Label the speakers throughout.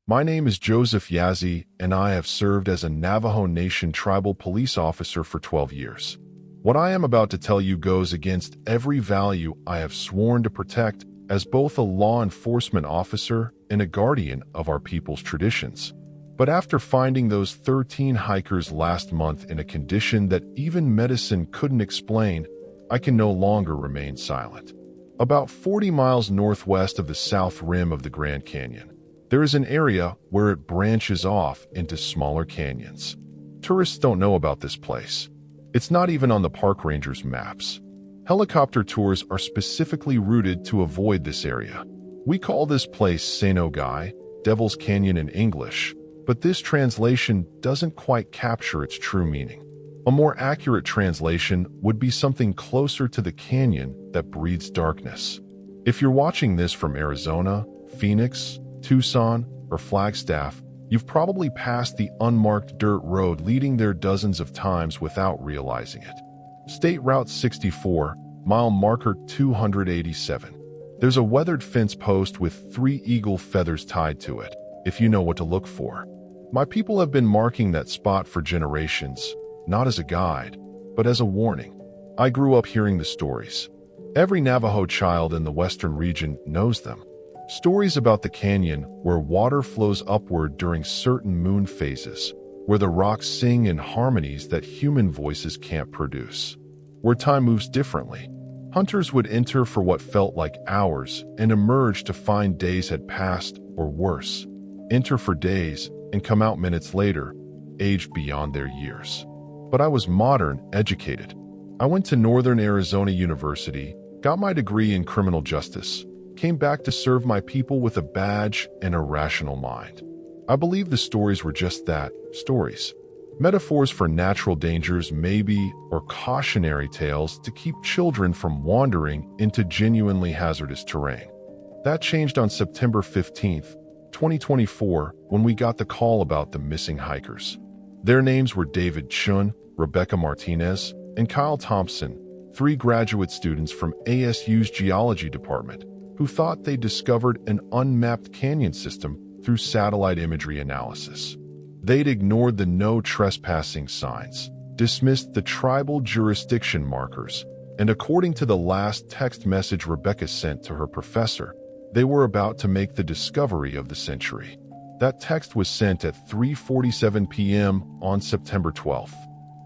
Speaker 1: My name is Joseph Yazzie, and I have served as a Navajo Nation tribal police officer for 12 years. What I am about to tell you goes against every value I have sworn to protect as both a law enforcement officer and a guardian of our people's traditions. But after finding those 13 hikers last month in a condition that even medicine couldn't explain, I can no longer remain silent. About 40 miles northwest of the south rim of the Grand Canyon, there is an area where it branches off into smaller canyons. Tourists don't know about this place. It's not even on the park ranger's maps. Helicopter tours are specifically routed to avoid this area. We call this place Sanogai, Devil's Canyon in English, but this translation doesn't quite capture its true meaning. A more accurate translation would be something closer to the canyon that breeds darkness. If you're watching this from Arizona, Phoenix, Tucson, or Flagstaff, you've probably passed the unmarked dirt road leading there dozens of times without realizing it. State Route 64, mile marker 287. There's a weathered fence post with 3 eagle feathers tied to it, if you know what to look for. My people have been marking that spot for generations, not as a guide, but as a warning. I grew up hearing the stories. Every Navajo child in the western region knows them. Stories about the canyon where water flows upward during certain moon phases, where the rocks sing in harmonies that human voices can't produce. Where time moves differently. Hunters would enter for what felt like hours and emerge to find days had passed, or worse. Enter for days and come out minutes later, aged beyond their years. But I was modern, educated. I went to Northern Arizona University, got my degree in criminal justice, came back to serve my people with a badge and a rational mind. I believe the stories were just that, stories. Metaphors for natural dangers maybe, or cautionary tales to keep children from wandering into genuinely hazardous terrain. That changed on September 15th, 2024, when we got the call about the missing hikers. Their names were David Chun, Rebecca Martinez, and Kyle Thompson, 3 graduate students from ASU's geology department, who thought they discovered an unmapped canyon system through satellite imagery analysis. They'd ignored the no trespassing signs, dismissed the tribal jurisdiction markers, and according to the last text message Rebecca sent to her professor, they were about to make the discovery of the century. That text was sent at 3:47 p.m. on September 12th.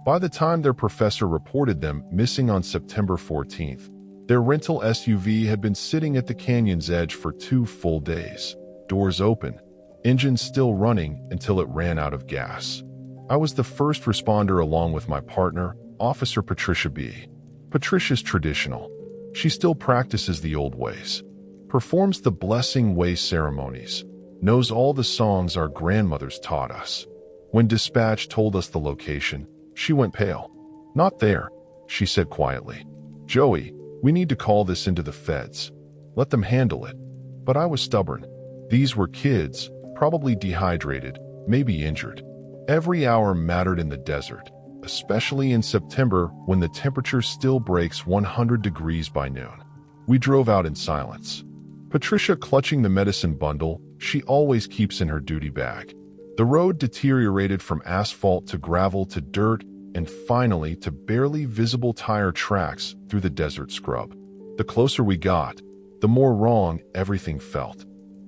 Speaker 1: By the time their professor reported them missing on September 14th, their rental SUV had been sitting at the canyon's edge for 2 full days, doors open, engines still running until it ran out of gas. I was the first responder along with my partner, Officer Patricia B. Patricia's traditional. She still practices the old ways, performs the blessing way ceremonies, knows all the songs our grandmothers taught us. When dispatch told us the location, she went pale. "Not there," she said quietly. "Joey, we need to call this into the feds. Let them handle it." But I was stubborn. These were kids, probably dehydrated, maybe injured. Every hour mattered in the desert, especially in September when the temperature still breaks 100 degrees by noon. We drove out in silence. Patricia clutching the medicine bundle she always keeps in her duty bag. The road deteriorated from asphalt to gravel to dirt and finally to barely visible tire tracks through the desert scrub. The closer we got, the more wrong everything felt.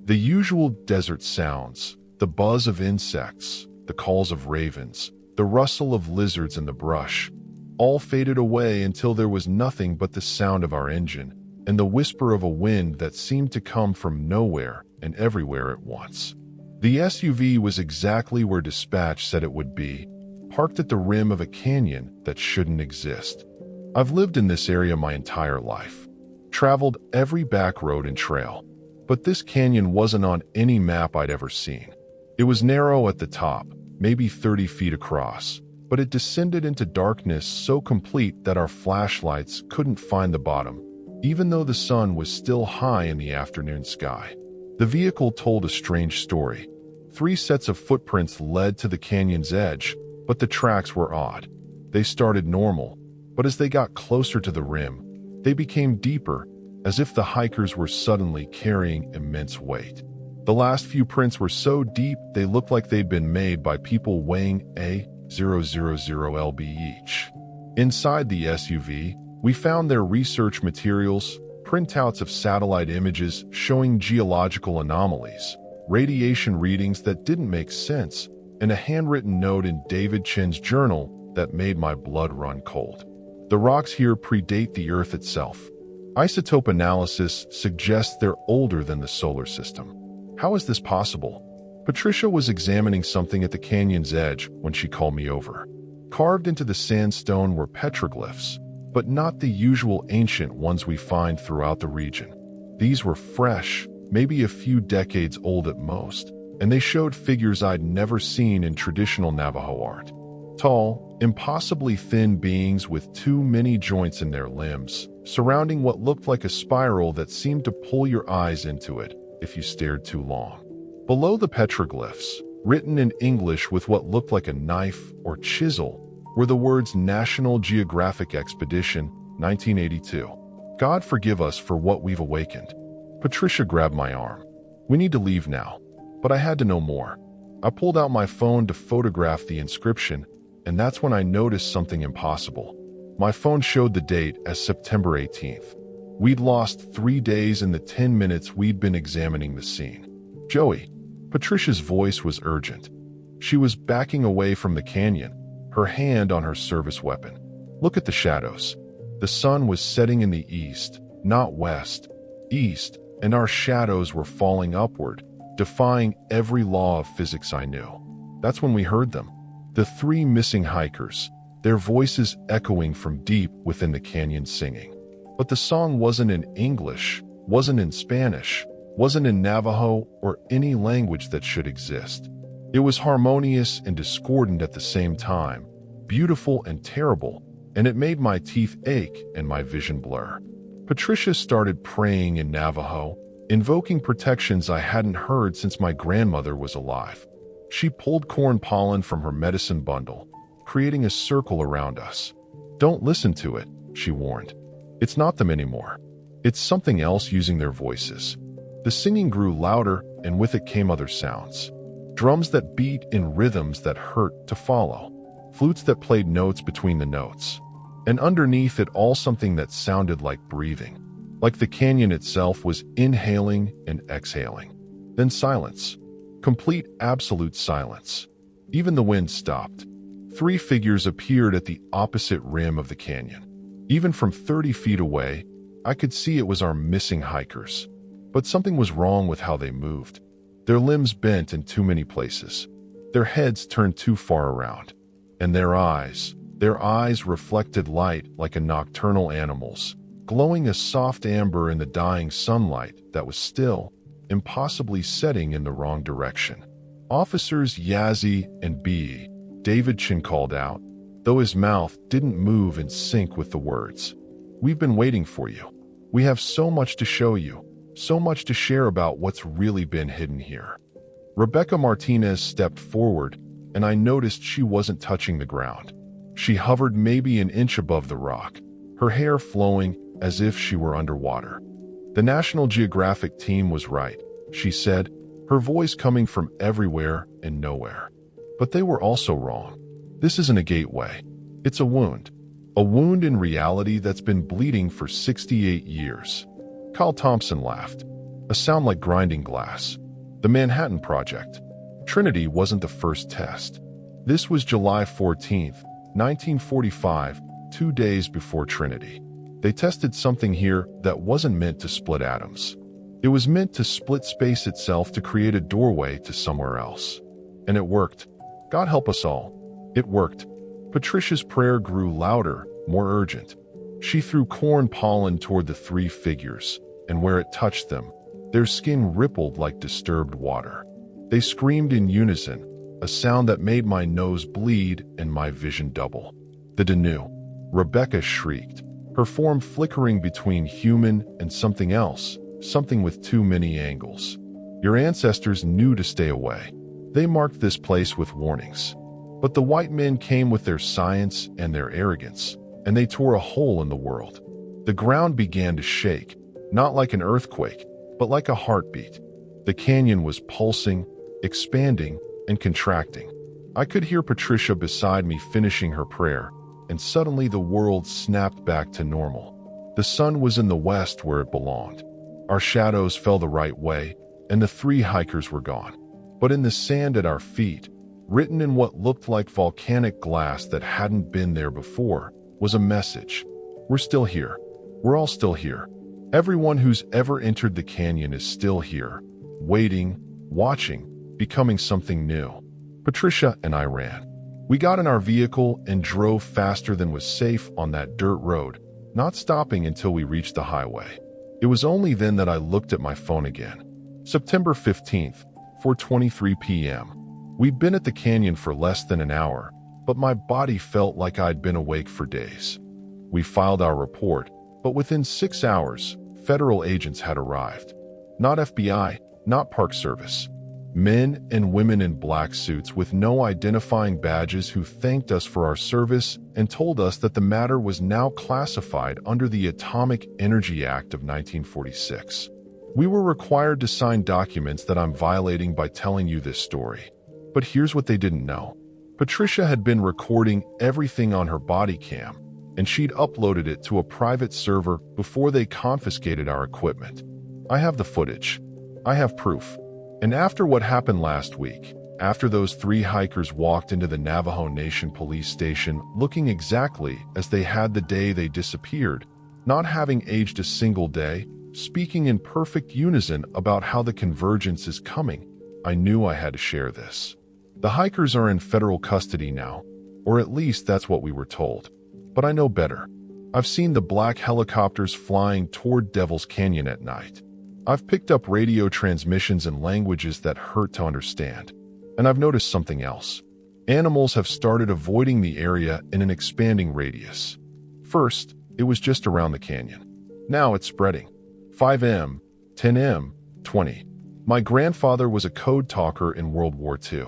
Speaker 1: The usual desert sounds, the buzz of insects, the calls of ravens, the rustle of lizards in the brush, all faded away until there was nothing but the sound of our engine and the whisper of a wind that seemed to come from nowhere and everywhere at once. The SUV was exactly where dispatch said it would be, parked at the rim of a canyon that shouldn't exist. I've lived in this area my entire life, traveled every back road and trail, but this canyon wasn't on any map I'd ever seen. It was narrow at the top, maybe 30 feet across, but it descended into darkness so complete that our flashlights couldn't find the bottom, even though the sun was still high in the afternoon sky. The vehicle told a strange story. 3 sets of footprints led to the canyon's edge, but the tracks were odd. They started normal, but as they got closer to the rim, they became deeper, as if the hikers were suddenly carrying immense weight. The last few prints were so deep they looked like they'd been made by people weighing a 000 lb each. Inside the SUV, we found their research materials, printouts of satellite images showing geological anomalies, radiation readings that didn't make sense, and a handwritten note in David Chin's journal that made my blood run cold. The rocks here predate the Earth itself. Isotope analysis suggests they're older than the solar system. How is this possible? Patricia was examining something at the canyon's edge when she called me over. Carved into the sandstone were petroglyphs, but not the usual ancient ones we find throughout the region. These were fresh, maybe a few decades old at most, and they showed figures I'd never seen in traditional Navajo art. Tall, impossibly thin beings with too many joints in their limbs, surrounding what looked like a spiral that seemed to pull your eyes into it if you stared too long. Below the petroglyphs, written in English with what looked like a knife or chisel, were the words National Geographic Expedition, 1982. God forgive us for what we've awakened. Patricia grabbed my arm. We need to leave now. But I had to know more. I pulled out my phone to photograph the inscription, and that's when I noticed something impossible. My phone showed the date as September 18th. We'd lost 3 days in the 10 minutes we'd been examining the scene. Joey. Patricia's voice was urgent. She was backing away from the canyon, her hand on her service weapon. Look at the shadows. The sun was setting in the east, not west, east, and our shadows were falling upward, defying every law of physics I knew. That's when we heard them. The 3 missing hikers, their voices echoing from deep within the canyon singing. But the song wasn't in English, wasn't in Spanish, wasn't in Navajo or any language that should exist. It was harmonious and discordant at the same time, beautiful and terrible, and it made my teeth ache and my vision blur. Patricia started praying in Navajo, invoking protections I hadn't heard since my grandmother was alive. She pulled corn pollen from her medicine bundle, creating a circle around us. Don't listen to it, she warned. It's not them anymore. It's something else using their voices. The singing grew louder, and with it came other sounds. Drums that beat in rhythms that hurt to follow. Flutes that played notes between the notes. And underneath it all something that sounded like breathing. Like the canyon itself was inhaling and exhaling. Then silence. Complete absolute silence. Even the wind stopped. 3 figures appeared at the opposite rim of the canyon. Even from 30 feet away, I could see it was our missing hikers. But something was wrong with how they moved. Their limbs bent in too many places. Their heads turned too far around. And their eyes reflected light like a nocturnal animal's, glowing a soft amber in the dying sunlight that was still, impossibly setting in the wrong direction. Officers Yazzie and B. David Chin called out, though his mouth didn't move in sync with the words. We've been waiting for you. We have so much to show you. So much to share about what's really been hidden here. Rebecca Martinez stepped forward, and I noticed she wasn't touching the ground. She hovered maybe an inch above the rock, her hair flowing as if she were underwater. The National Geographic team was right, she said, her voice coming from everywhere and nowhere. But they were also wrong. This isn't a gateway. It's a wound. A wound in reality that's been bleeding for 68 years. Kyle Thompson laughed. A sound like grinding glass. The Manhattan Project. Trinity wasn't the first test. This was July 14th, 1945, 2 days before Trinity. They tested something here that wasn't meant to split atoms. It was meant to split space itself to create a doorway to somewhere else. And it worked. God help us all. It worked. Patricia's prayer grew louder, more urgent. She threw corn pollen toward the 3 figures, and where it touched them, their skin rippled like disturbed water. They screamed in unison, a sound that made my nose bleed and my vision double. The Danu. Rebecca shrieked, her form flickering between human and something else, something with too many angles. Your ancestors knew to stay away. They marked this place with warnings. But the white men came with their science and their arrogance, and they tore a hole in the world. The ground began to shake, not like an earthquake, but like a heartbeat. The canyon was pulsing, expanding, and contracting. I could hear Patricia beside me finishing her prayer, and suddenly the world snapped back to normal. The sun was in the west where it belonged. Our shadows fell the right way, and the 3 hikers were gone. But in the sand at our feet, written in what looked like volcanic glass that hadn't been there before, was a message. We're still here. We're all still here. Everyone who's ever entered the canyon is still here, waiting, watching, becoming something new. Patricia and I ran. We got in our vehicle and drove faster than was safe on that dirt road, not stopping until we reached the highway. It was only then that I looked at my phone again. September 15th, 4:23 p.m. We'd been at the canyon for less than an hour, but my body felt like I'd been awake for days. We filed our report, but within 6 hours, federal agents had arrived. Not FBI, not Park Service. Men and women in black suits with no identifying badges who thanked us for our service and told us that the matter was now classified under the Atomic Energy Act of 1946. We were required to sign documents that I'm violating by telling you this story. But here's what they didn't know. Patricia had been recording everything on her body cam, and she'd uploaded it to a private server before they confiscated our equipment. I have the footage. I have proof. And after what happened last week, after those 3 hikers walked into the Navajo Nation police station looking exactly as they had the day they disappeared, not having aged a single day, speaking in perfect unison about how the convergence is coming, I knew I had to share this. The hikers are in federal custody now, or at least that's what we were told. But I know better. I've seen the black helicopters flying toward Devil's Canyon at night. I've picked up radio transmissions in languages that hurt to understand. And I've noticed something else. Animals have started avoiding the area in an expanding radius. First, it was just around the canyon. Now it's spreading. 5M, 10M, 20. My grandfather was a code talker in World War II.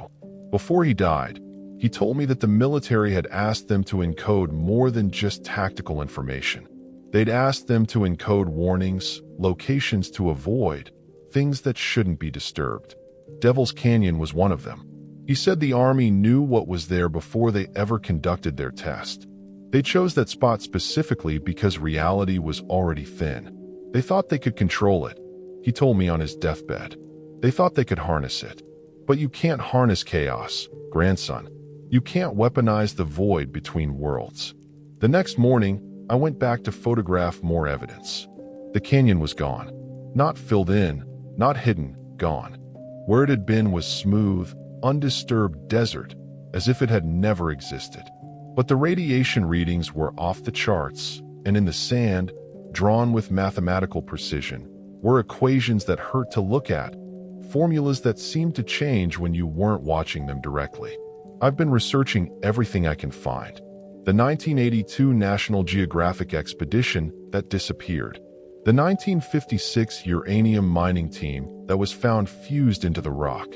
Speaker 1: Before he died, he told me that the military had asked them to encode more than just tactical information. They'd asked them to encode warnings, locations to avoid, things that shouldn't be disturbed. Devil's Canyon was one of them. He said the Army knew what was there before they ever conducted their test. They chose that spot specifically because reality was already thin. They thought they could control it. He told me on his deathbed. They thought they could harness it. But you can't harness chaos, grandson. You can't weaponize the void between worlds. The next morning, I went back to photograph more evidence. The canyon was gone. Not filled in, not hidden, gone. Where it had been was smooth, undisturbed desert, as if it had never existed. But the radiation readings were off the charts, and in the sand, drawn with mathematical precision, were equations that hurt to look at, formulas that seemed to change when you weren't watching them directly. I've been researching everything I can find. The 1982 National Geographic expedition that disappeared. The 1956 uranium mining team that was found fused into the rock.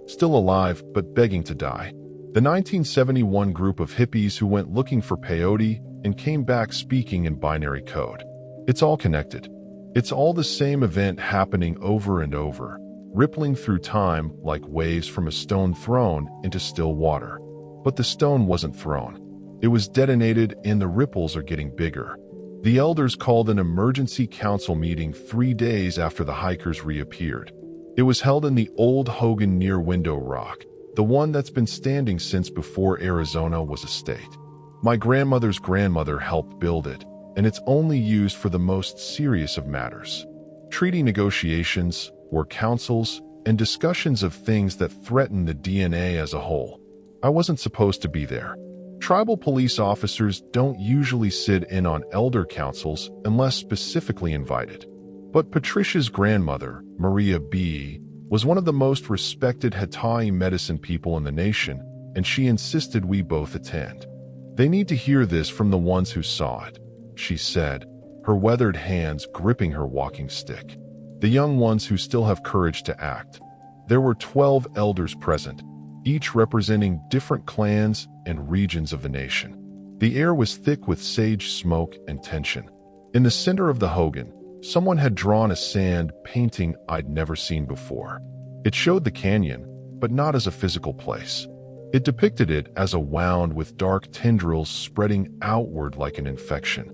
Speaker 1: Still alive, but begging to die. The 1971 group of hippies who went looking for peyote and came back speaking in binary code. It's all connected. It's all the same event happening over and over, rippling through time like waves from a stone thrown into still water. But the stone wasn't thrown. It was detonated and the ripples are getting bigger. The elders called an emergency council meeting 3 days after the hikers reappeared. It was held in the old Hogan near Window Rock, the one that's been standing since before Arizona was a state. My grandmother's grandmother helped build it, and it's only used for the most serious of matters. Treaty negotiations, war councils, and discussions of things that threaten the DNA as a whole. I wasn't supposed to be there. Tribal police officers don't usually sit in on elder councils unless specifically invited. But Patricia's grandmother, Maria B., was one of the most respected Hatai medicine people in the nation, and she insisted we both attend. They need to hear this from the ones who saw it, she said, her weathered hands gripping her walking stick. The young ones who still have courage to act. There were 12 elders present, each representing different clans and regions of the nation. The air was thick with sage smoke and tension. In the center of the Hogan, Someone had drawn a sand painting I'd never seen before. It showed the canyon, but not as a physical place. It depicted it as a wound with dark tendrils spreading outward like an infection.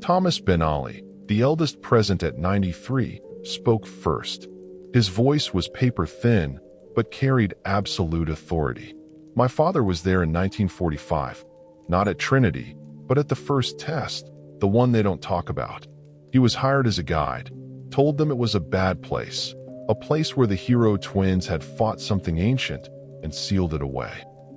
Speaker 1: Thomas Ben Ali, the eldest present at 93, spoke first. His voice was paper-thin, but carried absolute authority. My father was there in 1945, not at Trinity, but at the first test, the one they don't talk about. He was hired as a guide, told them it was a bad place, a place where the hero twins had fought something ancient, and sealed it away.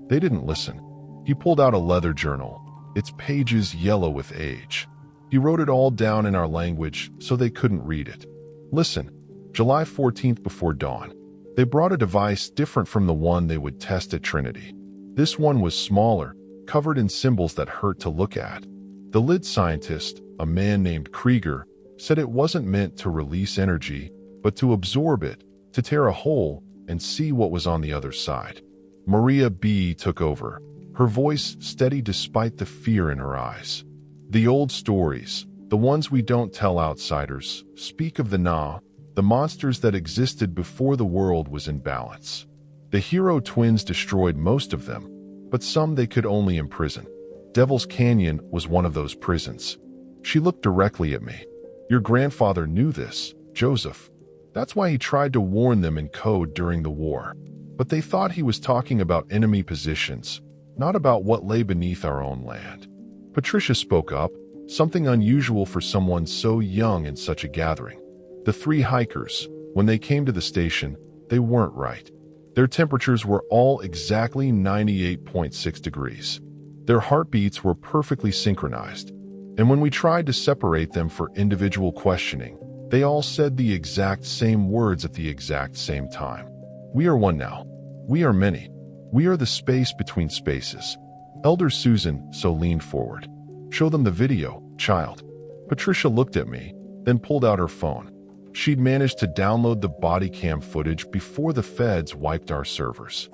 Speaker 1: They didn't listen. He pulled out a leather journal, its pages yellow with age. He wrote it all down in our language so they couldn't read it. Listen, July 14th before dawn. They brought a device different from the one they would test at Trinity. This one was smaller, covered in symbols that hurt to look at. The lead scientist, a man named Krieger, said it wasn't meant to release energy, but to absorb it, to tear a hole and see what was on the other side. Maria B. took over, her voice steady despite the fear in her eyes. The old stories, the ones we don't tell outsiders, speak of the monsters that existed before the world was in balance. The hero twins destroyed most of them, but some they could only imprison. Devil's Canyon was one of those prisons. She looked directly at me. Your grandfather knew this, Joseph. That's why he tried to warn them in code during the war. But they thought he was talking about enemy positions, not about what lay beneath our own land. Patricia spoke up, something unusual for someone so young in such a gathering. The three hikers, when they came to the station, they weren't right. Their temperatures were all exactly 98.6 degrees. Their heartbeats were perfectly synchronized. And when we tried to separate them for individual questioning, they all said the exact same words at the exact same time. We are one now. We are many. We are the space between spaces. Elder Susan so leaned forward. Show them the video, child. Patricia looked at me, then pulled out her phone. She'd managed to download the body cam footage before the feds wiped our servers.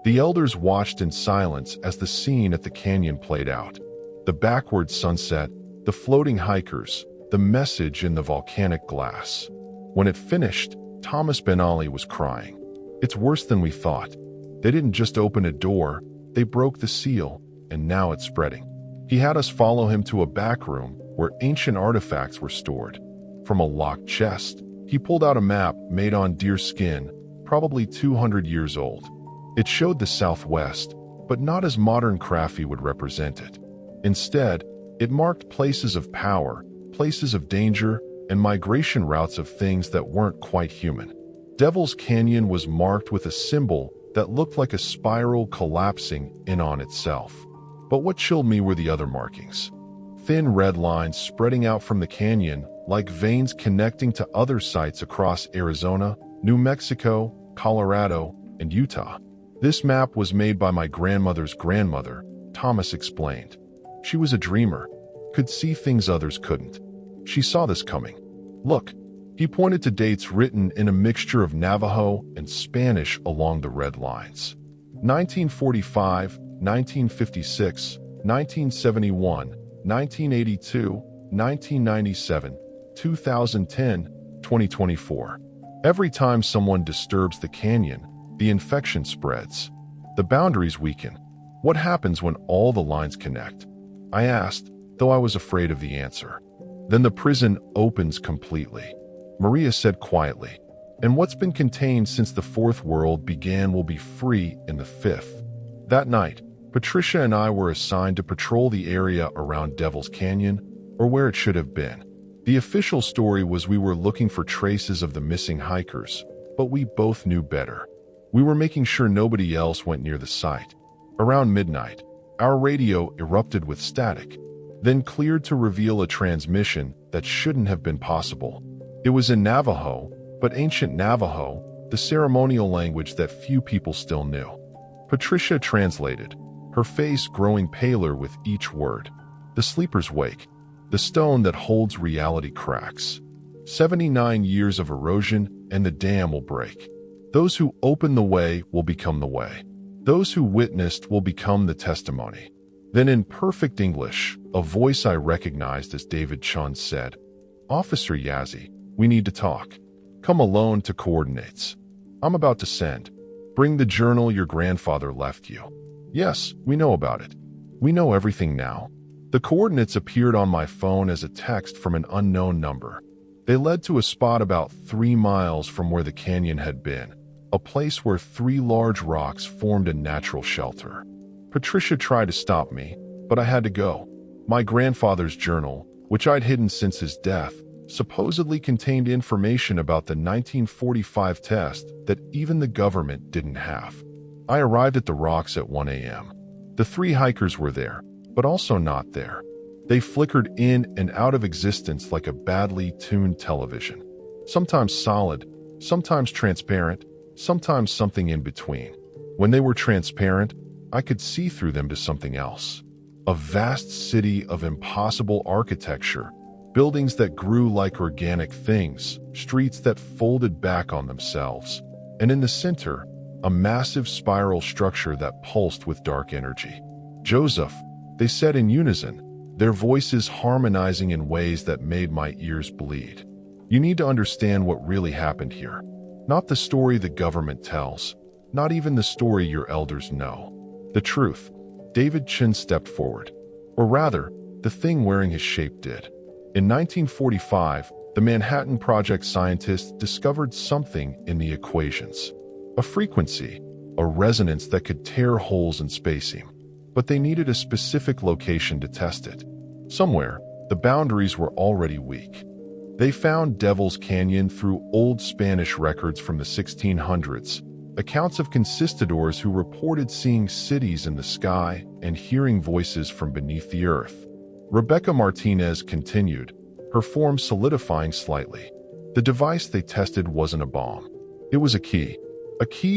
Speaker 1: The elders watched in silence as the scene at the canyon played out. The backward sunset, the floating hikers, the message in the volcanic glass. When it finished, Thomas Ben Ali was crying. It's worse than we thought. They didn't just open a door, they broke the seal, and now it's spreading. He had us follow him to a back room where ancient artifacts were stored. From a locked chest, he pulled out a map made on deer skin, probably 200 years old. It showed the Southwest, but not as modern Crafty would represent it. Instead, it marked places of power, places of danger, and migration routes of things that weren't quite human. Devil's Canyon was marked with a symbol that looked like a spiral collapsing in on itself. But what chilled me were the other markings. Thin red lines spreading out from the canyon like veins connecting to other sites across Arizona, New Mexico, Colorado, and Utah. This map was made by my grandmother's grandmother, Thomas explained. She was a dreamer, could see things others couldn't. She saw this coming. Look, he pointed to dates written in a mixture of Navajo and Spanish along the red lines. 1945, 1956, 1971, 1982, 1997, 2010, 2024. Every time someone disturbs the canyon, the infection spreads. The boundaries weaken. What happens when all the lines connect? I asked, though I was afraid of the answer. Then the prison opens completely. Maria said quietly, and what's been contained since the fourth world began will be free in the fifth. That night, Patricia and I were assigned to patrol the area around Devil's Canyon, or where it should have been. The official story was we were looking for traces of the missing hikers, but we both knew better. We were making sure nobody else went near the site. Around midnight, our radio erupted with static, then cleared to reveal a transmission that shouldn't have been possible. It was in Navajo, but ancient Navajo, the ceremonial language that few people still knew. Patricia translated, her face growing paler with each word. The sleepers wake. The stone that holds reality cracks. 79 years of erosion and the dam will break. Those who open the way will become the way. Those who witnessed will become the testimony. Then in perfect English, a voice I recognized as David Chun said, "Officer Yazzie, We need to talk. Come alone to coordinates. I'm about to send. Bring the journal your grandfather left you. Yes, we know about it. We know everything now. The coordinates appeared on my phone as a text from an unknown number. They led to a spot about 3 miles from where the canyon had been, a place where 3 large rocks formed a natural shelter. Patricia tried to stop me, but I had to go. My grandfather's journal, which I'd hidden since his death, supposedly contained information about the 1945 test that even the government didn't have. I arrived at the rocks at 1 a.m. The 3 hikers were there, but also not there. They flickered in and out of existence like a badly tuned television. Sometimes solid, sometimes transparent, sometimes something in between. When they were transparent, I could see through them to something else. A vast city of impossible architecture, buildings that grew like organic things, streets that folded back on themselves, and in the center, a massive spiral structure that pulsed with dark energy. Joseph, they said in unison, their voices harmonizing in ways that made my ears bleed. You need to understand what really happened here. Not the story the government tells, not even the story your elders know. The truth. David Chin stepped forward. Or rather, the thing wearing his shape did. In 1945, the Manhattan Project scientists discovered something in the equations. A frequency, a resonance that could tear holes in spacing. But they needed a specific location to test it. Somewhere, the boundaries were already weak. They found Devil's Canyon through old Spanish records from the 1600s, accounts of conquistadors who reported seeing cities in the sky and hearing voices from beneath the earth. Rebecca Martinez continued, her form solidifying slightly. The device they tested wasn't a bomb. It was a key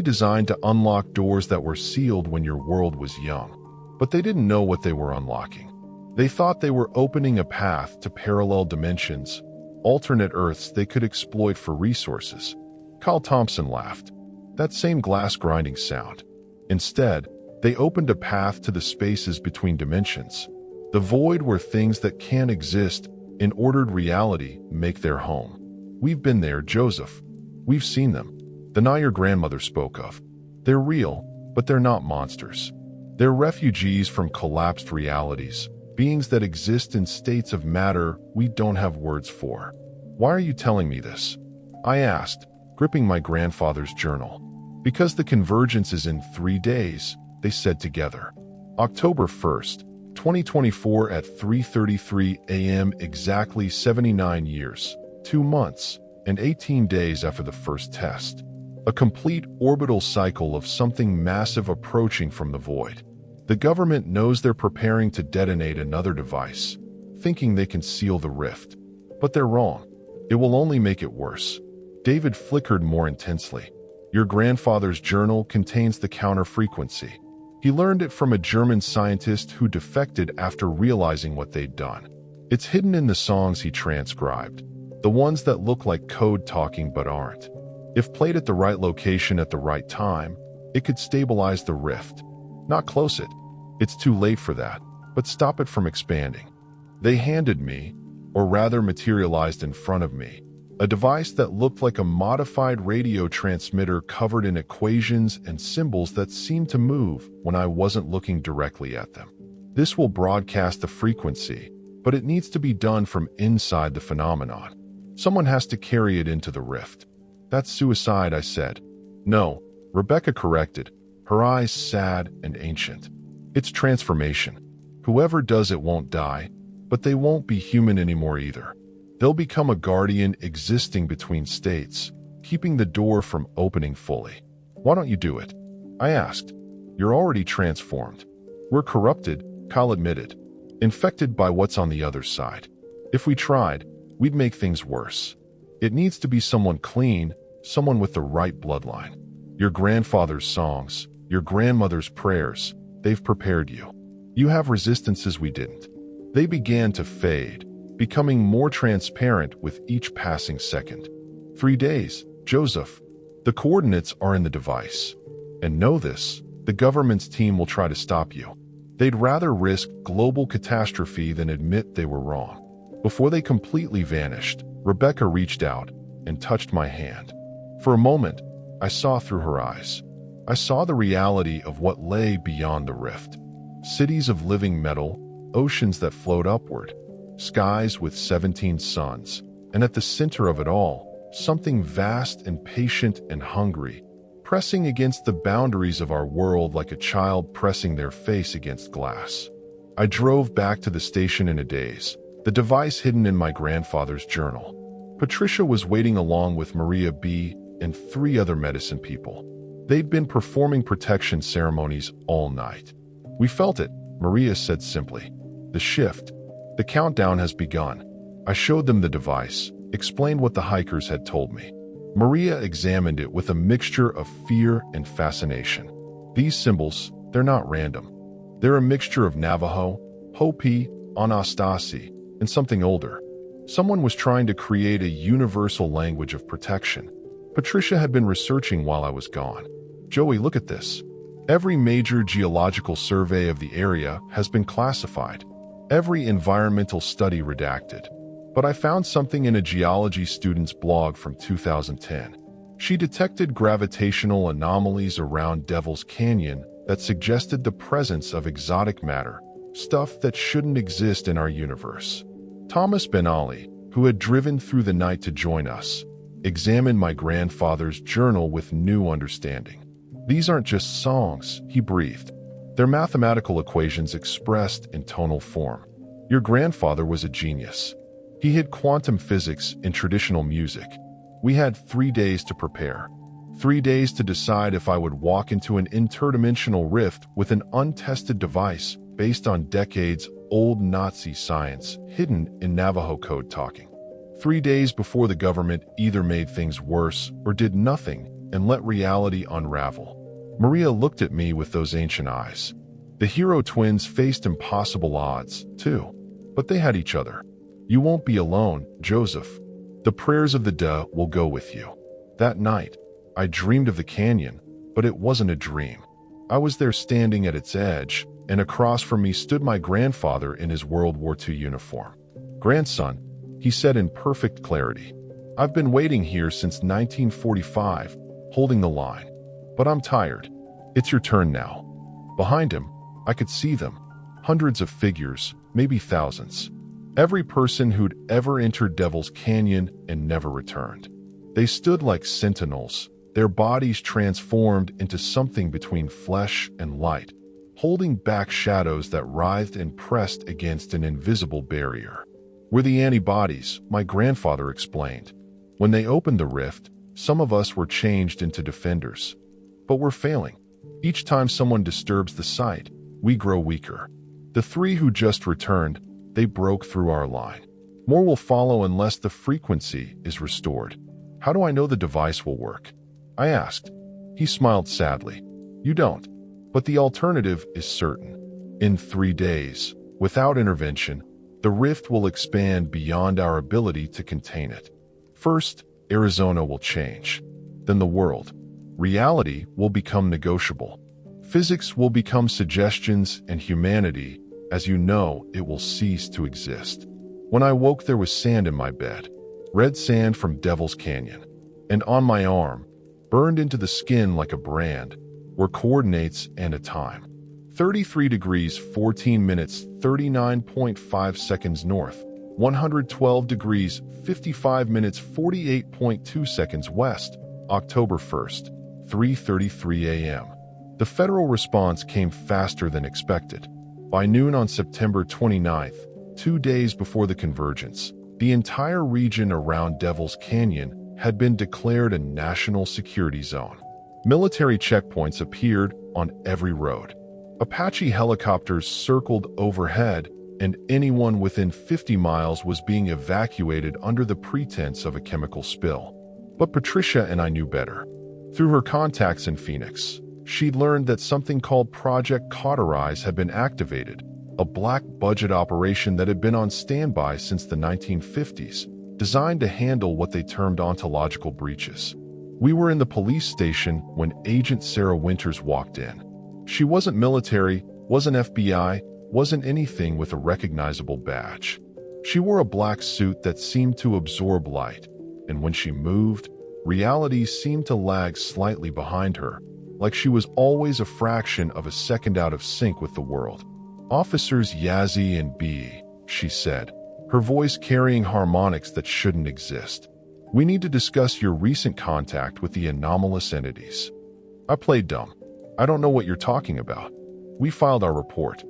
Speaker 1: designed to unlock doors that were sealed when your world was young. But they didn't know what they were unlocking. They thought they were opening a path to parallel dimensions, alternate Earths they could exploit for resources. Kyle Thompson laughed. That same glass grinding sound. Instead, they opened a path to the spaces between dimensions. The void where things that can't exist in ordered reality make their home. We've been there, Joseph. We've seen them. The Nye your grandmother spoke of. They're real, but they're not monsters. They're refugees from collapsed realities, beings that exist in states of matter we don't have words for. Why are you telling me this? I asked, gripping my grandfather's journal. Because the convergence is in 3 days, they said together. October 1st, 2024 at 3:33 a.m. exactly 79 years, 2 months, and 18 days after the first test. A complete orbital cycle of something massive approaching from the void. The government knows they're preparing to detonate another device, thinking they can seal the rift. But they're wrong. It will only make it worse. David flickered more intensely. Your grandfather's journal contains the counter frequency. He learned it from a German scientist who defected after realizing what they'd done. It's hidden in the songs he transcribed, the ones that look like code talking but aren't. If played at the right location at the right time, it could stabilize the rift. Not close it. It's too late for that, but stop it from expanding. They handed me, or rather materialized in front of me, a device that looked like a modified radio transmitter covered in equations and symbols that seemed to move when I wasn't looking directly at them. This will broadcast the frequency, but it needs to be done from inside the phenomenon. Someone has to carry it into the rift. That's suicide, I said. No, Rebecca corrected, her eyes sad and ancient. It's transformation. Whoever does it won't die, but they won't be human anymore either. They'll become a guardian existing between states, keeping the door from opening fully. Why don't you do it? I asked. You're already transformed. We're corrupted, Kyle admitted, infected by what's on the other side. If we tried, we'd make things worse. It needs to be someone clean, someone with the right bloodline. Your grandfather's songs, your grandmother's prayers, they've prepared you. You have resistances we didn't. They began to fade, becoming more transparent with each passing second. 3 days, Joseph. The coordinates are in the device. And know this, the government's team will try to stop you. They'd rather risk global catastrophe than admit they were wrong. Before they completely vanished, Rebecca reached out and touched my hand. For a moment, I saw through her eyes. I saw the reality of what lay beyond the rift. Cities of living metal, oceans that float upward, skies with 17 suns, and at the center of it all, something vast and patient and hungry, pressing against the boundaries of our world like a child pressing their face against glass. I drove back to the station in a daze, the device hidden in my grandfather's journal. Patricia was waiting along with Maria B. and 3 other medicine people. They'd been performing protection ceremonies all night. "We felt it," Maria said simply. "The shift. The countdown has begun." I showed them the device, explained what the hikers had told me. Maria examined it with a mixture of fear and fascination. "These symbols, they're not random. They're a mixture of Navajo, Hopi, Anastasi, and something older. Someone was trying to create a universal language of protection. Patricia had been researching while I was gone. Joey, look at this. Every major geological survey of the area has been classified. Every environmental study redacted. But I found something in a geology student's blog from 2010. She detected gravitational anomalies around Devil's Canyon that suggested the presence of exotic matter, stuff that shouldn't exist in our universe. Thomas Ben Ali, who had driven through the night to join us, examined my grandfather's journal with new understanding. "These aren't just songs," he breathed. "They're mathematical equations expressed in tonal form. Your grandfather was a genius. He hid quantum physics in traditional music. We had 3 days to prepare. 3 days to decide if I would walk into an interdimensional rift with an untested device based on decades-old Nazi science hidden in Navajo code talking. 3 days before the government either made things worse or did nothing and let reality unravel." Maria looked at me with those ancient eyes. The hero twins faced impossible odds, too, but they had each other. "You won't be alone, Joseph. The prayers of the Duh will go with you." That night, I dreamed of the canyon, but it wasn't a dream. I was there standing at its edge, and across from me stood my grandfather in his World War II uniform. "Grandson," he said in perfect clarity, "I've been waiting here since 1945, holding the line. But I'm tired. It's your turn now." Behind him, I could see them. Hundreds of figures, maybe thousands. Every person who'd ever entered Devil's Canyon and never returned. They stood like sentinels, their bodies transformed into something between flesh and light, holding back shadows that writhed and pressed against an invisible barrier. "We're the antibodies," my grandfather explained. "When they opened the rift, some of us were changed into defenders. But we're failing. Each time someone disturbs the site, we grow weaker. The 3 who just returned, they broke through our line. More will follow unless the frequency is restored." "How do I know the device will work?" I asked. He smiled sadly. "You don't. But the alternative is certain. In 3 days, without intervention, the rift will expand beyond our ability to contain it. First, Arizona will change. Then the world. Reality will become negotiable. Physics will become suggestions, and humanity, as you know, it will cease to exist." When I woke, there was sand in my bed. Red sand from Devil's Canyon. And on my arm, burned into the skin like a brand, were coordinates and a time. 33 degrees 14 minutes 39.5 seconds north, 112 degrees 55 minutes 48.2 seconds west, October 1st, 3:33 a.m. The federal response came faster than expected. By noon on September 29th, 2 days before the convergence, the entire region around Devil's Canyon had been declared a national security zone. Military checkpoints appeared on every road. Apache helicopters circled overhead, and anyone within 50 miles was being evacuated under the pretense of a chemical spill. But Patricia and I knew better. Through her contacts in Phoenix, she'd learned that something called Project Cauterize had been activated, a black-budget operation that had been on standby since the 1950s, designed to handle what they termed ontological breaches. We were in the police station when Agent Sarah Winters walked in. She wasn't military, wasn't FBI, wasn't anything with a recognizable badge. She wore a black suit that seemed to absorb light, and when she moved, reality seemed to lag slightly behind her, like she was always a fraction of a second out of sync with the world. "Officers Yazzie and B," she said, her voice carrying harmonics that shouldn't exist. "We need to discuss your recent contact with the anomalous entities." I played dumb. "I don't know what you're talking about." We filed our report.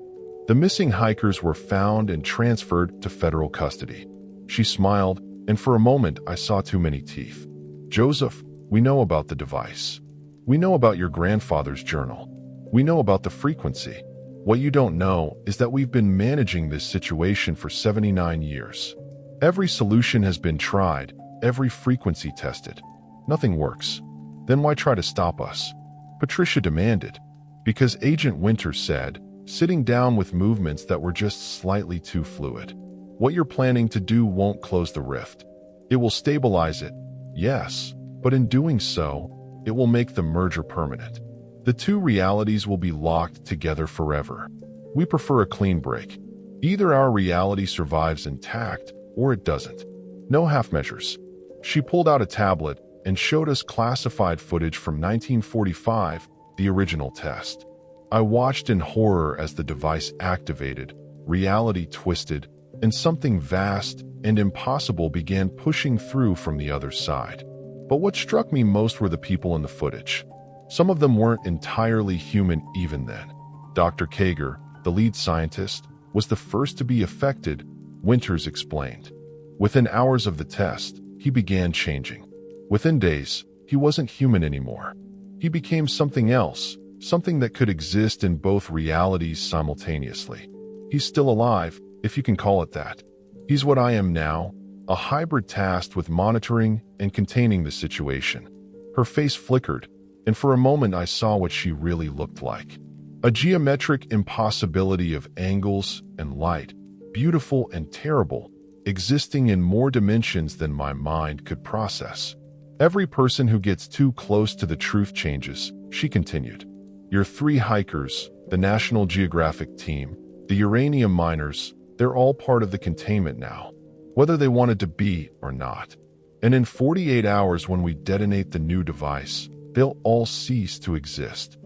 Speaker 1: "The missing hikers were found and transferred to federal custody." She smiled, and for a moment I saw too many teeth. "Joseph, we know about the device. We know about your grandfather's journal. We know about the frequency. What you don't know is that we've been managing this situation for 79 years. Every solution has been tried, every frequency tested. Nothing works. Then why try to stop us?" Patricia demanded. "Because Agent Winter said, sitting down with movements that were just slightly too fluid. What you're planning to do won't close the rift. It will stabilize it, yes, but in doing so, it will make the merger permanent. The two realities will be locked together forever. We prefer a clean break. Either our reality survives intact, or it doesn't. No half measures." She pulled out a tablet and showed us classified footage from 1945, the original test. I watched in horror as the device activated, reality twisted, and something vast and impossible began pushing through from the other side. But what struck me most were the people in the footage. Some of them weren't entirely human even then. Dr. Kager, the lead scientist, was the first to be affected, Winters explained. Within hours of the test, he began changing. Within days, he wasn't human anymore. He became something else, something that could exist in both realities simultaneously. He's still alive, if you can call it that. He's what I am now, a hybrid tasked with monitoring and containing the situation. Her face flickered, and for a moment I saw what she really looked like. A geometric impossibility of angles and light, beautiful and terrible, existing in more dimensions than my mind could process. "Every person who gets too close to the truth changes," she continued. "Your three hikers, the National Geographic team, the uranium miners, they're all part of the containment now, whether they wanted to be or not. And in 48 hours when we detonate the new device, they'll all cease to exist."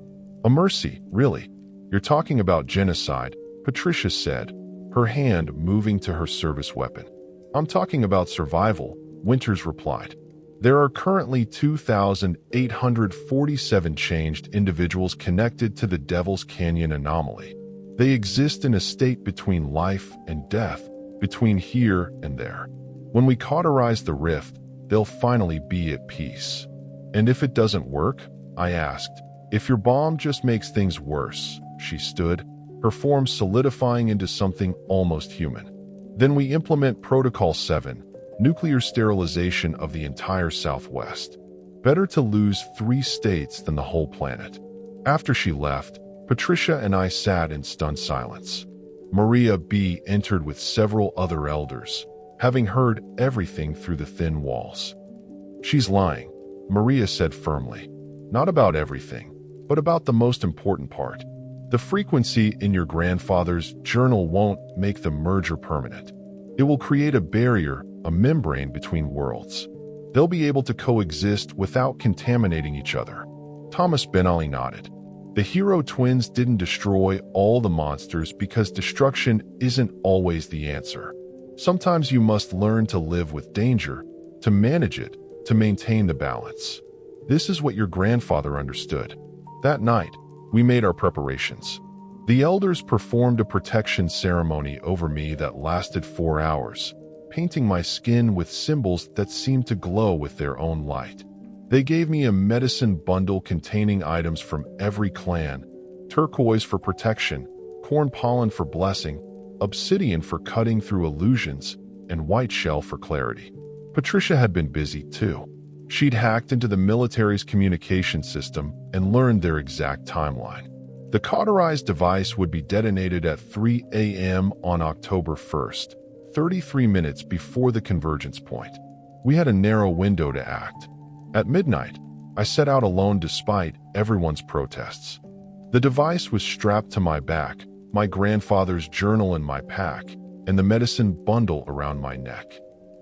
Speaker 1: "A mercy, really? You're talking about genocide," Patricia said, her hand moving to her service weapon. "I'm talking about survival," Winters replied. "There are currently 2,847 changed individuals connected to the Devil's Canyon anomaly. They exist in a state between life and death, between here and there. When we cauterize the rift, they'll finally be at peace." "And if it doesn't work?" I asked. "If your bomb just makes things worse," she stood, her form solidifying into something almost human. "Then we implement Protocol 7, nuclear sterilization of the entire Southwest. Better to lose 3 states than the whole planet." After she left, Patricia and I sat in stunned silence. Maria B. entered with several other elders, having heard everything through the thin walls. "She's lying," Maria said firmly. "Not about everything, but about the most important part. The frequency in your grandfather's journal won't make the merger permanent. It will create a barrier, a membrane between worlds. They'll be able to coexist without contaminating each other." Thomas Ben-Ali nodded. "The hero twins didn't destroy all the monsters because destruction isn't always the answer. Sometimes you must learn to live with danger, to manage it, to maintain the balance. This is what your grandfather understood." That night, we made our preparations. The elders performed a protection ceremony over me that lasted 4 hours, painting my skin with symbols that seemed to glow with their own light. They gave me a medicine bundle containing items from every clan: turquoise for protection, corn pollen for blessing, obsidian for cutting through illusions, and white shell for clarity. Patricia had been busy too. She'd hacked into the military's communication system and learned their exact timeline. The cauterized device would be detonated at 3 a.m. on October 1st, 33 minutes before the convergence point. We had a narrow window to act. At midnight, I set out alone despite everyone's protests. The device was strapped to my back, my grandfather's journal in my pack, and the medicine bundle around my neck.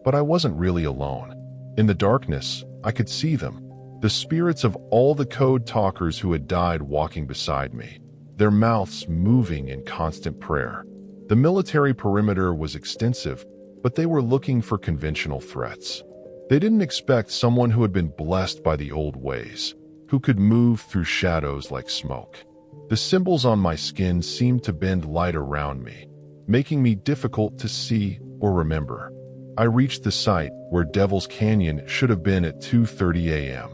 Speaker 1: But I wasn't really alone. In the darkness, I could see them, the spirits of all the code talkers who had died walking beside me, their mouths moving in constant prayer. The military perimeter was extensive, but they were looking for conventional threats. They didn't expect someone who had been blessed by the old ways, who could move through shadows like smoke. The symbols on my skin seemed to bend light around me, making me difficult to see or remember. I reached the site where Devil's Canyon should have been at 2:30 a.m.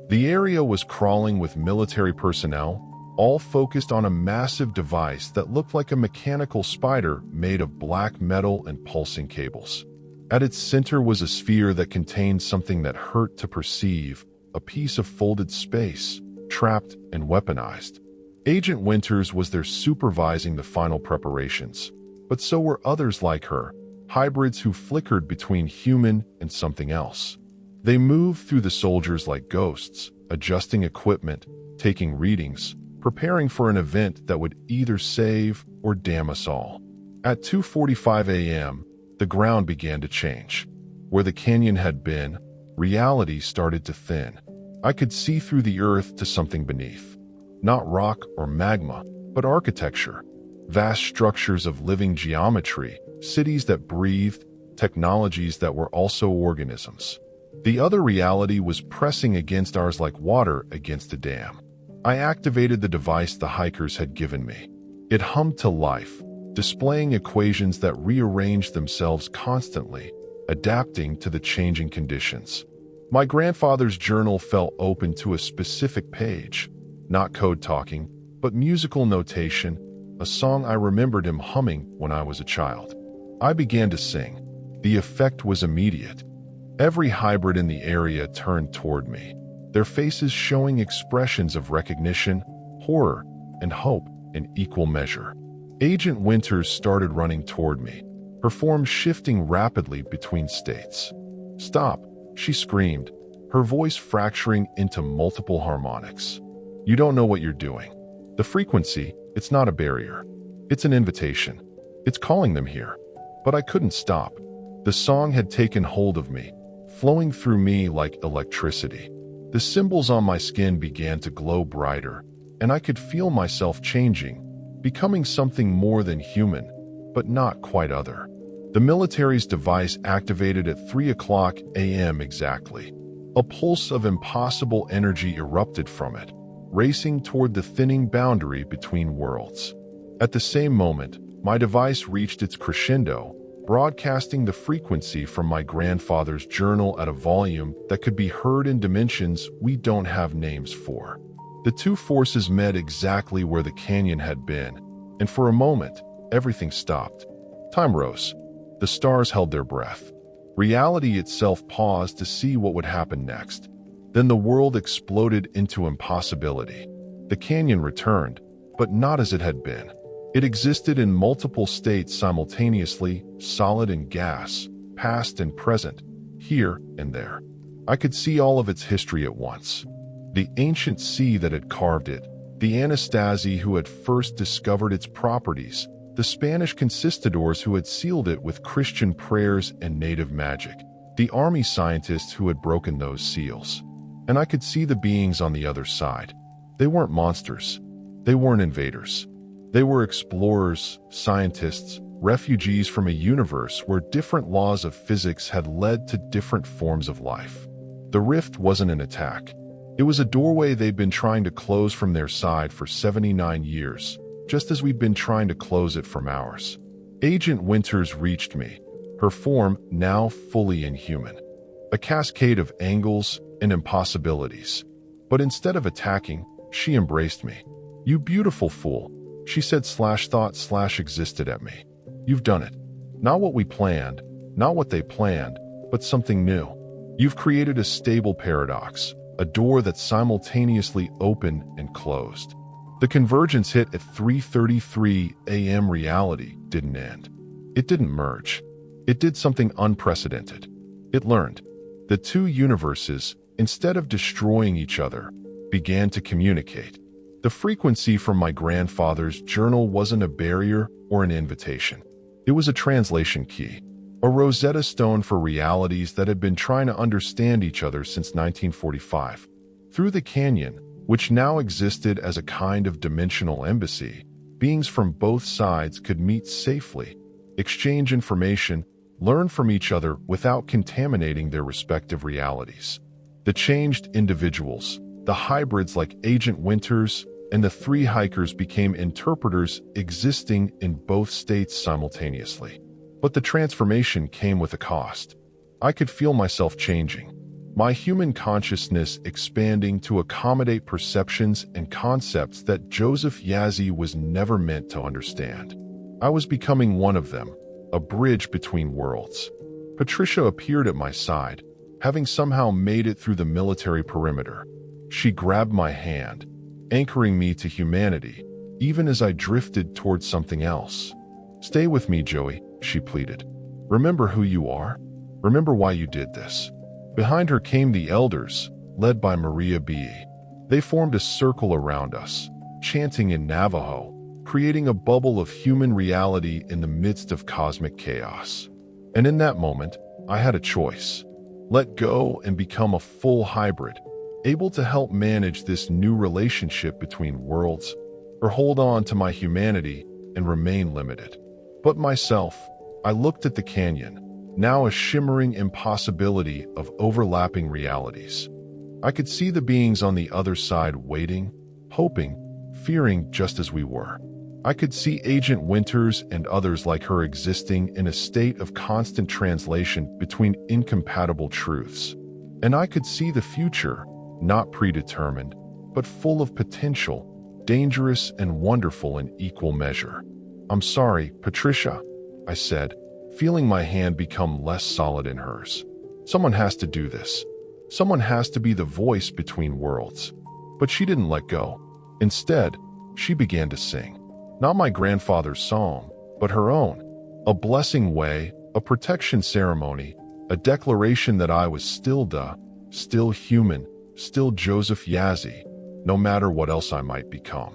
Speaker 1: The area was crawling with military personnel, all focused on a massive device that looked like a mechanical spider made of black metal and pulsing cables. At its center was a sphere that contained something that hurt to perceive, a piece of folded space, trapped and weaponized. Agent Winters was there supervising the final preparations, but so were others like her, hybrids who flickered between human and something else. They moved through the soldiers like ghosts, adjusting equipment, taking readings, preparing for an event that would either save or damn us all. At 2:45 a.m., the ground began to change. Where the canyon had been, reality started to thin. I could see through the earth to something beneath. Not rock or magma, but architecture. Vast structures of living geometry, cities that breathed, technologies that were also organisms. The other reality was pressing against ours like water against a dam. I activated the device the hikers had given me. It hummed to life, displaying equations that rearranged themselves constantly, adapting to the changing conditions. My grandfather's journal fell open to a specific page, not code talking, but musical notation, a song I remembered him humming when I was a child. I began to sing. The effect was immediate. Every hybrid in the area turned toward me, their faces showing expressions of recognition, horror, and hope in equal measure. Agent Winters started running toward me, her form shifting rapidly between states. "Stop," she screamed, her voice fracturing into multiple harmonics. "You don't know what you're doing. The frequency, it's not a barrier. It's an invitation. It's calling them here." But I couldn't stop. The song had taken hold of me, flowing through me like electricity. The symbols on my skin began to glow brighter, and I could feel myself changing, becoming something more than human, but not quite other. The military's device activated at 3:00 a.m. exactly. A pulse of impossible energy erupted from it, racing toward the thinning boundary between worlds. At the same moment, my device reached its crescendo, broadcasting the frequency from my grandfather's journal at a volume that could be heard in dimensions we don't have names for. The two forces met exactly where the canyon had been, and for a moment, everything stopped. Time rose. The stars held their breath. Reality itself paused to see what would happen next. Then the world exploded into impossibility. The canyon returned, but not as it had been. It existed in multiple states simultaneously, solid and gas, past and present, here and there. I could see all of its history at once. The ancient sea that had carved it, the Anastasi who had first discovered its properties, the Spanish conquistadors who had sealed it with Christian prayers and native magic, the army scientists who had broken those seals. And I could see the beings on the other side. They weren't monsters. They weren't invaders. They were explorers, scientists, refugees from a universe where different laws of physics had led to different forms of life. The rift wasn't an attack. It was a doorway they'd been trying to close from their side for 79 years, just as we'd been trying to close it from ours. Agent Winters reached me, her form now fully inhuman. A cascade of angles and impossibilities. But instead of attacking, she embraced me. "You beautiful fool," she said /thought/existed at me. "You've done it. Not what we planned, not what they planned, but something new. You've created a stable paradox, a door that simultaneously opened and closed." The convergence hit at 3:33 a.m. Reality didn't end. It didn't merge. It did something unprecedented. It learned. The two universes, instead of destroying each other, began to communicate. The frequency from my grandfather's journal wasn't a barrier or an invitation. It was a translation key, a Rosetta Stone for realities that had been trying to understand each other since 1945. Through the canyon, which now existed as a kind of dimensional embassy, beings from both sides could meet safely, exchange information, learn from each other without contaminating their respective realities. The changed individuals, the hybrids like Agent Winters and the three hikers, became interpreters existing in both states simultaneously. But the transformation came with a cost. I could feel myself changing, my human consciousness expanding to accommodate perceptions and concepts that Joseph Yazzie was never meant to understand. I was becoming one of them, a bridge between worlds. Patricia appeared at my side, having somehow made it through the military perimeter. She grabbed my hand, anchoring me to humanity, even as I drifted towards something else. "Stay with me, Joey," she pleaded. "Remember who you are. Remember why you did this." Behind her came the elders, led by Maria B. They formed a circle around us, chanting in Navajo, creating a bubble of human reality in the midst of cosmic chaos. And in that moment, I had a choice. Let go and become a full hybrid, able to help manage this new relationship between worlds, or hold on to my humanity and remain limited. But myself, I looked at the canyon, now a shimmering impossibility of overlapping realities. I could see the beings on the other side waiting, hoping, fearing just as we were. I could see Agent Winters and others like her existing in a state of constant translation between incompatible truths. And I could see the future, not predetermined, but full of potential, dangerous and wonderful in equal measure. "I'm sorry, Patricia," I said, feeling my hand become less solid in hers. "Someone has to do this. Someone has to be the voice between worlds." But she didn't let go. Instead, she began to sing. Not my grandfather's song, but her own. A blessing way, a protection ceremony, a declaration that I was still human, still Joseph Yazzie, no matter what else I might become.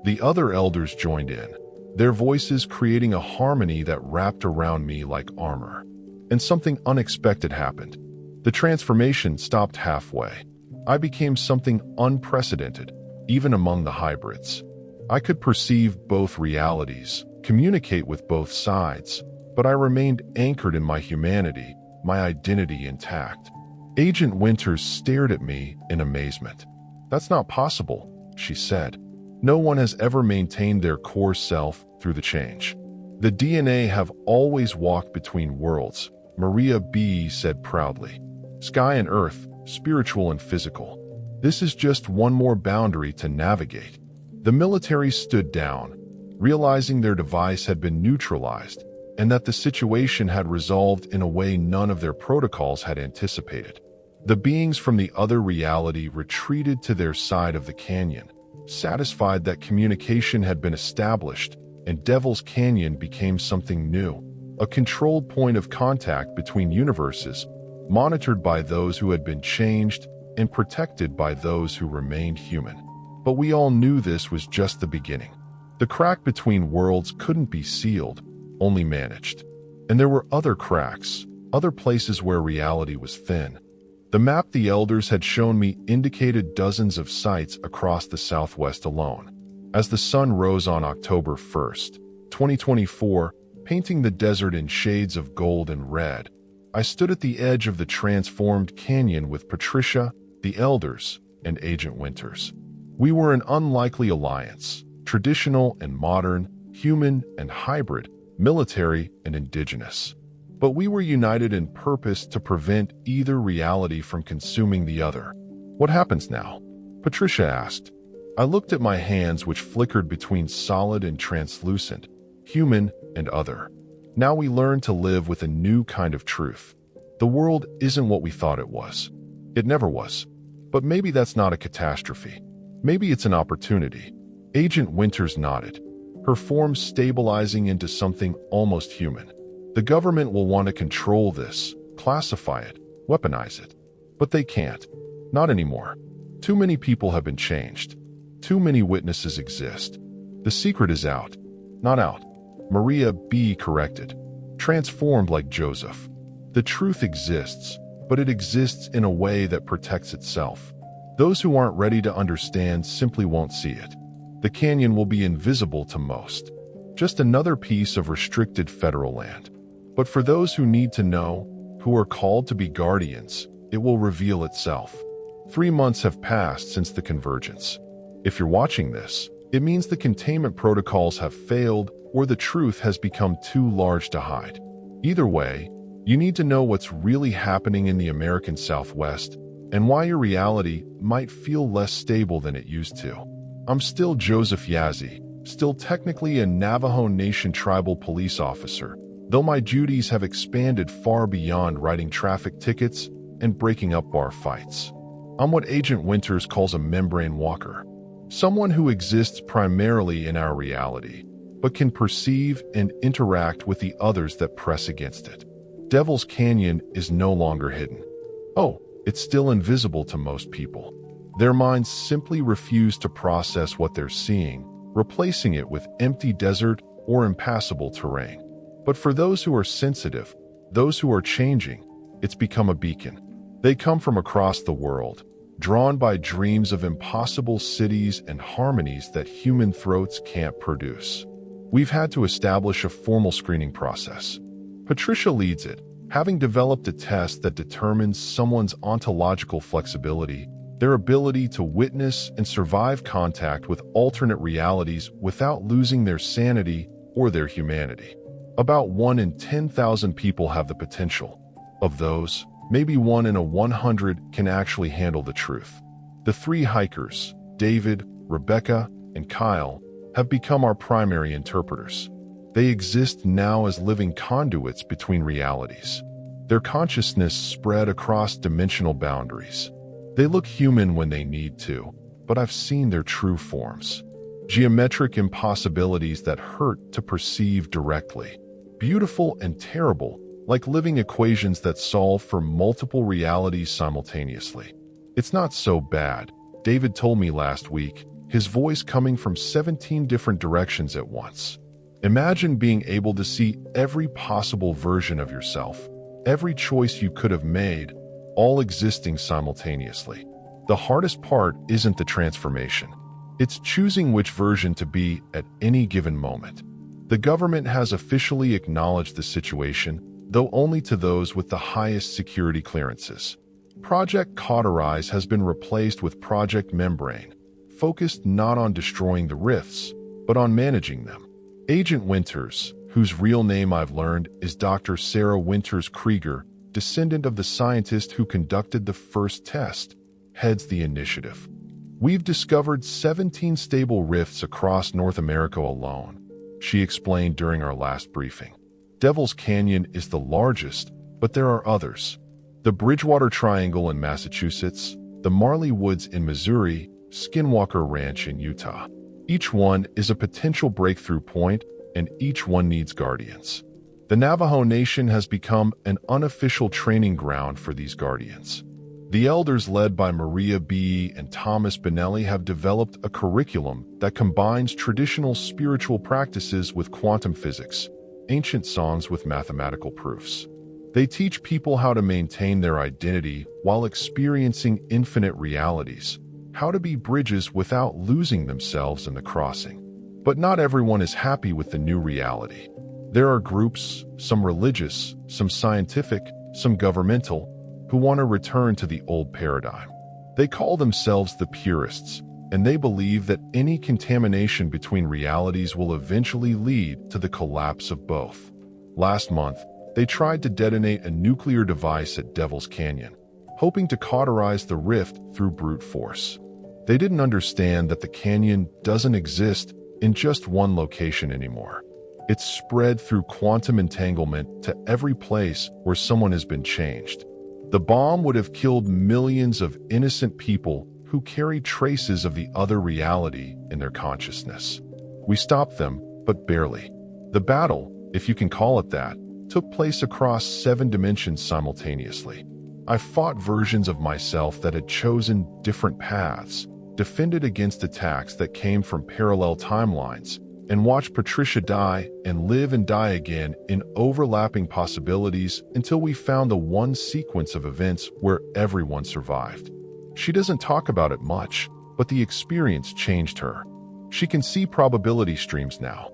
Speaker 1: The other elders joined in, their voices creating a harmony that wrapped around me like armor. And something unexpected happened. The transformation stopped halfway. I became something unprecedented, even among the hybrids. I could perceive both realities, communicate with both sides, but I remained anchored in my humanity, my identity intact. Agent Winters stared at me in amazement. "That's not possible," she said. "No one has ever maintained their core self through the change. The DNA have always walked between worlds," Maria B. said proudly. "Sky and earth, spiritual and physical. This is just one more boundary to navigate." The military stood down, realizing their device had been neutralized and that the situation had resolved in a way none of their protocols had anticipated. The beings from the other reality retreated to their side of the canyon, satisfied that communication had been established, and Devil's Canyon became something new, a controlled point of contact between universes, monitored by those who had been changed and protected by those who remained human. But we all knew this was just the beginning. The crack between worlds couldn't be sealed, only managed. And there were other cracks, other places where reality was thin. The map the elders had shown me indicated dozens of sites across the Southwest alone. As the sun rose on October 1st, 2024, painting the desert in shades of gold and red, I stood at the edge of the transformed canyon with Patricia, the elders, and Agent Winters. We were an unlikely alliance, traditional and modern, human and hybrid, military and indigenous. But we were united in purpose to prevent either reality from consuming the other. "What happens now?" Patricia asked. I looked at my hands, which flickered between solid and translucent, human and other. Now we learn to live with a new kind of truth. The world isn't what we thought it was. It never was. But maybe that's not a catastrophe. Maybe it's an opportunity. Agent Winters nodded, her form stabilizing into something almost human. The government will want to control this, classify it, weaponize it. But they can't. Not anymore. Too many people have been changed. Too many witnesses exist. The secret is out. Not out. Maria B. corrected. Transformed like Joseph. The truth exists, but it exists in a way that protects itself. Those who aren't ready to understand simply won't see it. The canyon will be invisible to most. Just another piece of restricted federal land. But for those who need to know, who are called to be guardians, it will reveal itself. 3 months have passed since the convergence. If you're watching this, it means the containment protocols have failed or the truth has become too large to hide. Either way, you need to know what's really happening in the American Southwest and why your reality might feel less stable than it used to. I'm still Joseph Yazzie, still technically a Navajo Nation tribal police officer, though my duties have expanded far beyond writing traffic tickets and breaking up bar fights. I'm what Agent Winters calls a membrane walker, someone who exists primarily in our reality, but can perceive and interact with the others that press against it. Devil's Canyon is no longer hidden. Oh, it's still invisible to most people. Their minds simply refuse to process what they're seeing, replacing it with empty desert or impassable terrain. But for those who are sensitive, those who are changing, it's become a beacon. They come from across the world, drawn by dreams of impossible cities and harmonies that human throats can't produce. We've had to establish a formal screening process. Patricia leads it, having developed a test that determines someone's ontological flexibility, their ability to witness and survive contact with alternate realities without losing their sanity or their humanity. About 1 in 10,000 people have the potential. Of those, maybe 1 in 100 can actually handle the truth. The 3 hikers, David, Rebecca, and Kyle, have become our primary interpreters. They exist now as living conduits between realities. Their consciousness spread across dimensional boundaries. They look human when they need to, but I've seen their true forms. Geometric impossibilities that hurt to perceive directly. Beautiful and terrible, like living equations that solve for multiple realities simultaneously. It's not so bad, David told me last week, his voice coming from 17 different directions at once. Imagine being able to see every possible version of yourself, every choice you could have made, all existing simultaneously. The hardest part isn't the transformation. It's choosing which version to be at any given moment. The government has officially acknowledged the situation, though only to those with the highest security clearances. Project Cauterize has been replaced with Project Membrane, focused not on destroying the rifts, but on managing them. Agent Winters, whose real name I've learned is Dr. Sarah Winters Krieger, descendant of the scientist who conducted the first test, heads the initiative. We've discovered 17 stable rifts across North America alone, she explained during our last briefing. Devil's Canyon is the largest, but there are others. The Bridgewater Triangle in Massachusetts, the Marley Woods in Missouri, Skinwalker Ranch in Utah. Each one is a potential breakthrough point, and each one needs guardians. The Navajo Nation has become an unofficial training ground for these guardians. The elders led by Maria B. and Thomas Benelli have developed a curriculum that combines traditional spiritual practices with quantum physics, ancient songs with mathematical proofs. They teach people how to maintain their identity while experiencing infinite realities, how to be bridges without losing themselves in the crossing. But not everyone is happy with the new reality. There are groups, some religious, some scientific, some governmental, who want to return to the old paradigm. They call themselves the purists, and they believe that any contamination between realities will eventually lead to the collapse of both. Last month, they tried to detonate a nuclear device at Devil's Canyon, hoping to cauterize the rift through brute force. They didn't understand that the canyon doesn't exist in just one location anymore. It's spread through quantum entanglement to every place where someone has been changed. The bomb would have killed millions of innocent people who carry traces of the other reality in their consciousness. We stopped them, but barely. The battle, if you can call it that, took place across 7 dimensions simultaneously. I fought versions of myself that had chosen different paths, defended against attacks that came from parallel timelines, and watch Patricia die and live and die again in overlapping possibilities until we found the one sequence of events where everyone survived. She doesn't talk about it much, but the experience changed her. She can see probability streams now,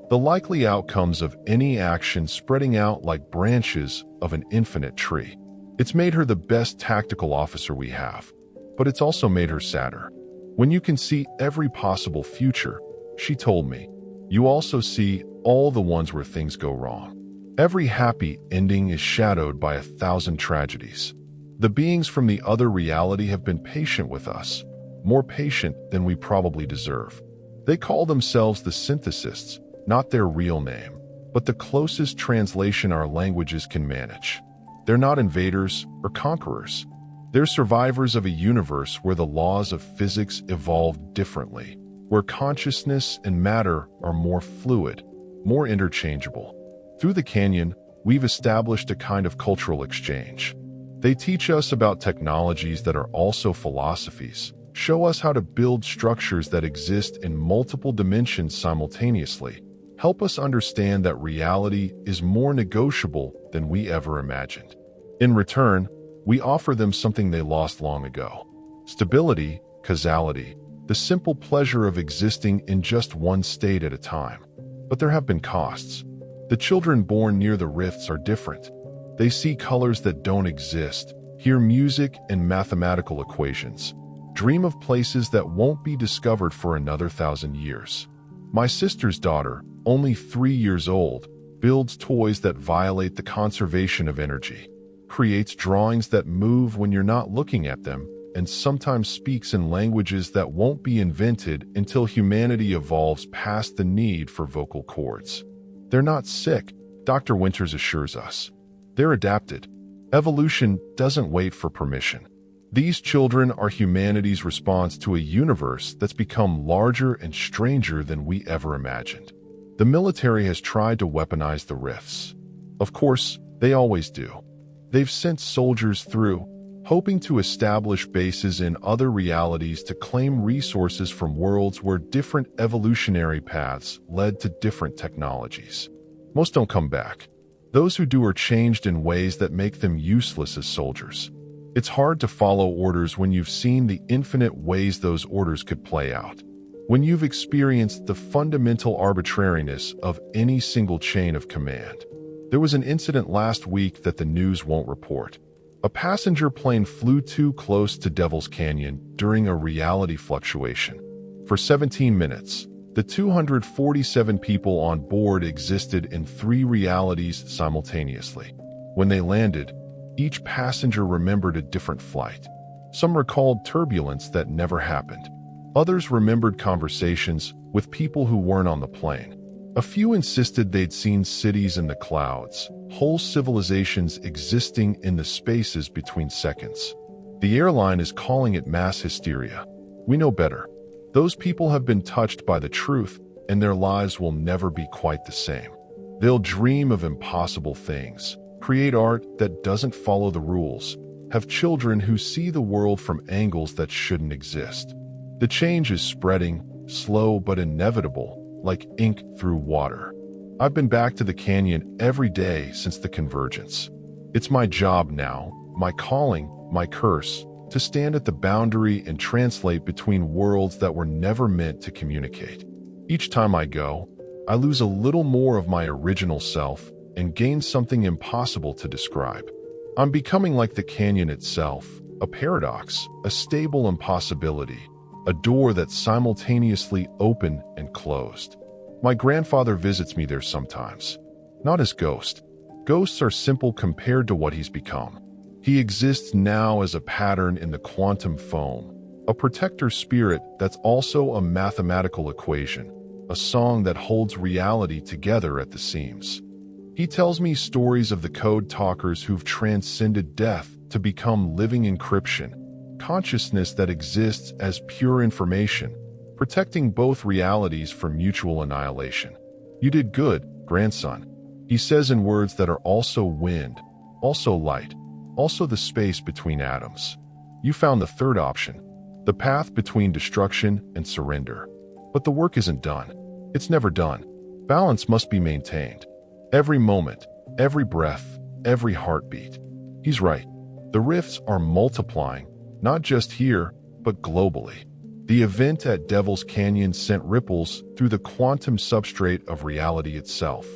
Speaker 1: the likely outcomes of any action spreading out like branches of an infinite tree. It's made her the best tactical officer we have, but it's also made her sadder. When you can see every possible future, she told me, you also see all the ones where things go wrong. Every happy ending is shadowed by 1,000 tragedies. The beings from the other reality have been patient with us, more patient than we probably deserve. They call themselves the synthesists, not their real name, but the closest translation our languages can manage. They're not invaders or conquerors. They're survivors of a universe where the laws of physics evolved differently, where consciousness and matter are more fluid, more interchangeable. Through the canyon, we've established a kind of cultural exchange. They teach us about technologies that are also philosophies, show us how to build structures that exist in multiple dimensions simultaneously, help us understand that reality is more negotiable than we ever imagined. In return, we offer them something they lost long ago: stability, causality, the simple pleasure of existing in just one state at a time. But there have been costs. The children born near the rifts are different. They see colors that don't exist, hear music and mathematical equations, dream of places that won't be discovered for another 1,000 years. My sister's daughter, only 3 years old, builds toys that violate the conservation of energy, creates drawings that move when you're not looking at them, and sometimes speaks in languages that won't be invented until humanity evolves past the need for vocal cords. They're not sick, Dr. Winters assures us. They're adapted. Evolution doesn't wait for permission. These children are humanity's response to a universe that's become larger and stranger than we ever imagined. The military has tried to weaponize the rifts. Of course, they always do. They've sent soldiers through, hoping to establish bases in other realities to claim resources from worlds where different evolutionary paths led to different technologies. Most don't come back. Those who do are changed in ways that make them useless as soldiers. It's hard to follow orders when you've seen the infinite ways those orders could play out. When you've experienced the fundamental arbitrariness of any single chain of command. There was an incident last week that the news won't report. A passenger plane flew too close to Devil's Canyon during a reality fluctuation. For 17 minutes, the 247 people on board existed in 3 realities simultaneously. When they landed, each passenger remembered a different flight. Some recalled turbulence that never happened. Others remembered conversations with people who weren't on the plane. A few insisted they'd seen cities in the clouds, whole civilizations existing in the spaces between seconds. The airline is calling it mass hysteria. We know better. Those people have been touched by the truth, and their lives will never be quite the same. They'll dream of impossible things, create art that doesn't follow the rules, have children who see the world from angles that shouldn't exist. The change is spreading, slow but inevitable, like ink through water. I've been back to the canyon every day since the convergence. It's my job now, my calling, my curse, to stand at the boundary and translate between worlds that were never meant to communicate. Each time I go, I lose a little more of my original self and gain something impossible to describe. I'm becoming like the canyon itself, a paradox, a stable impossibility, a door that's simultaneously open and closed. My grandfather visits me there sometimes. Not as ghost. Ghosts are simple compared to what he's become. He exists now as a pattern in the quantum foam, a protector spirit that's also a mathematical equation, a song that holds reality together at the seams. He tells me stories of the code talkers who've transcended death to become living encryption, consciousness that exists as pure information, protecting both realities from mutual annihilation. You did good, grandson, he says in words that are also wind, also light, also the space between atoms. You found the third option, the path between destruction and surrender. But the work isn't done. It's never done. Balance must be maintained. Every moment, every breath, every heartbeat. He's right. The rifts are multiplying, not just here, but globally. The event at Devil's Canyon sent ripples through the quantum substrate of reality itself.